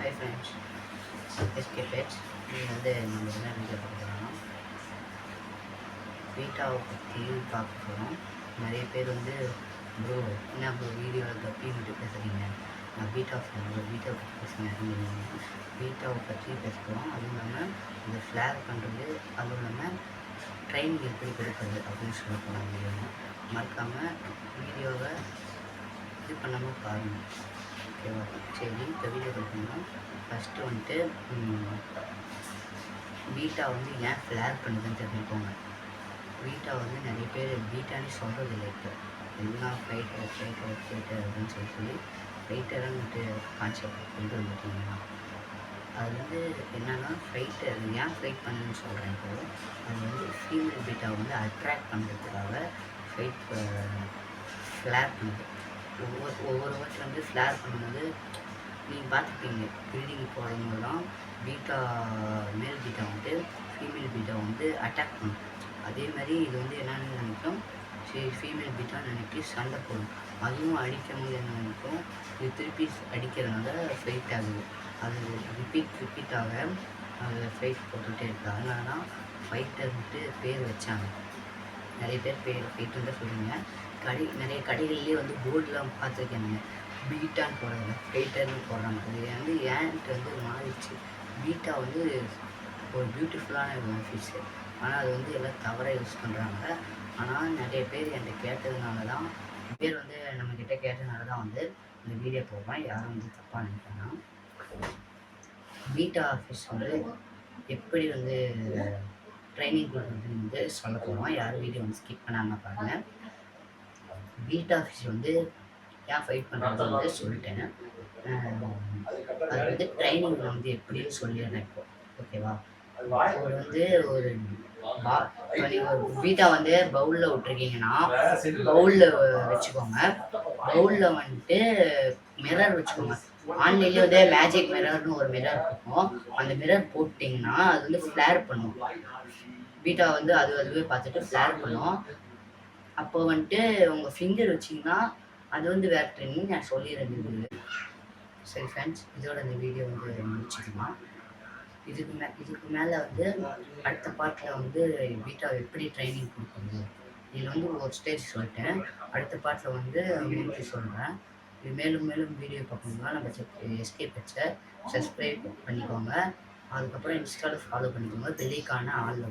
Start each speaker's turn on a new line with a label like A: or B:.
A: Hi friends, SK pets. நீங்கள் வந்து நம்ம என்ன வீடியோ பார்க்க போகிறோம்னா பீட்டாவை பற்றி பார்க்க போகிறோம். நிறைய பேர் வந்து ப்ரோ என்ன ப்ரோ வீடியோவில் கப்பி மட்டும் பேசுகிறீங்க, நான் பீட்டா ஃப்ரெண்ட் பீட்டாவை பற்றி பேசுகிறேன் அப்படின்னு பீட்டாவை பற்றி பேசுகிறோம். அதுவும் இல்லாமல் இந்த ஃப்ளாக் பண்ணுறது, அதுவும் இல்லாமல் ட்ரெயின் எப்படி கொடுக்குறது அப்படின்னு சொல்ல போகிறோம். வீடியோ மறக்காமல் வீடியோவை இது பண்ணாமல் பாருங்கள், ஓகேவா? சரி, இந்த வீடியோ பார்த்தீங்கன்னா ஃபஸ்ட்டு வந்துட்டு பீட்டா வந்து ஏன் ஃப்ளேர் பண்ணுதுன்னு தெரிஞ்சுக்கோங்க. பீட்டா வந்து நிறைய பேர் பீட்டானே சொல்கிறது இல்லை. இப்போ எல்லாம் ஃபைட்டர் அப்படின்னு சொல்லி ஃபைட்டரான்னு வந்துட்டு கான்செப்ட் கொண்டு வந்துட்டீங்கன்னா அது வந்து என்னென்னா ஃபைட்டர் ஏன் ஃபைட் பண்ணுன்னு சொல்கிறேன். இப்போது அது வந்து ஃபீமேல் பீட்டாவை வந்து அட்ராக்ட் பண்ணுறதுக்காக ஃபைட் ஃப்ளேர் பண்ணுது. ஒவ்வொரு வாட்டில் வந்து ஃப்ளேர் பண்ணும்போது நீங்கள் பார்த்துப்பீங்க, பில்டிங் போகிறவங்கலாம் பீட்டா மேல் பீட்டா வந்து ஃபீமேல் பீட்டா வந்து அட்டாக் பண்ணும். அதே மாதிரி இது வந்து என்னென்னு நினைக்கும், சரி ஃபீமேல் பீட்டா நினைக்கி சண்டை போடும். அதுவும் அடிக்கும் போது என்ன நினைக்கும், இது திருப்பி அடிக்கிறதுனால ஃபைட் ஆகுது. அது ரிப்பீட்டாக அது ஃபைட் போட்டுகிட்டே இருக்குது. அதனால தான் ஃபைட்டர் வந்துட்டு பேர் வச்சாங்க. நிறைய பேர் ஃபைட்டு தான் சொல்லுவீங்க. நிறைய கடைகள்லேயே வந்து போர்டெலாம் பார்த்துருக்கேன், பீட்டான்னு போடுறாங்க, ஃபைட்டர்னு போடுறாங்க. அது வந்து ஏன்ட்டு வந்து மாறிடுச்சு. பீட்டா வந்து ஒரு பியூட்டிஃபுல்லான ஃபிஷ்ஷு, ஆனால் அது வந்து எல்லாம் தவறாக யூஸ் பண்ணுறாங்க. ஆனால் நிறைய பேர் என்கிட்ட கேட்டதுனால தான், பேர் வந்து நம்மக்கிட்ட கேட்டதுனால தான் வந்து இந்த வீடியோ போடுறேன். யாரும் வந்து தப்பாக நினைக்கிறேன்னா, பீட்டா ஃபிஷ் வந்து எப்படி வந்து ட்ரைனிங் கொடுக்குறதுன்னு வந்து சொல்ல போகிறோம். யாரும் வீடியோ வந்து ஸ்கிப் பண்ணாமல் பாருங்கள். பீட்டா ஃபிஷ் வந்து ஏன் ஃபைட் பண்ணுறது வந்து சொல்லிட்டேன். அது வந்து ட்ரைனிங் வந்து எப்படின்னு சொல்லிடுறேன் இப்போ, ஓகேவா? ஒரு வந்து ஒரு பீட்டா வந்து பவுலில் விட்டுருக்கீங்கன்னா பவுலில் வச்சுக்கோங்க. பவுலில் வந்துட்டு மிரர் வச்சுக்கோங்க. ஆன்லைன்லேயே வந்து மேஜிக் மிரர்னு ஒரு மிரர் இருக்கும். அந்த மிரர் போட்டிங்கன்னா அது வந்து ஃப்ளேர் பண்ணும். பீட்டா வந்து அதுவே பார்த்துட்டு ஃப்ளேர் பண்ணும். அப்போ வந்துட்டு உங்கள் ஃபிங்கர் வச்சிங்கன்னா அது வந்து வேறு ட்ரைனிங் நான் சொல்லியிருந்தது. சரி ஃப்ரெண்ட்ஸ், இதோட இந்த வீடியோ வந்து முடிச்சுக்கலாம். இதுக்கு மேலே வந்து அடுத்த பார்ட்டில் வந்து பீட்டா எப்படி ட்ரைனிங் கொடுக்குறது, இதில் வந்து ஒரு ஸ்டேஜ் சொல்லிட்டேன். அடுத்த பார்ட்டில் வந்து முடிச்சு சொல்கிறேன். இது மேலும் வீடியோ பார்க்கணும்னா நம்ம எஸ்கே பெட்ஸை சப்ஸ்கிரைப் பண்ணிக்கோங்க. அதுக்கப்புறம் இன்ஸ்டாவில் ஃபாலோ பண்ணிக்கோங்க. பெல்லைக்கான ஆள்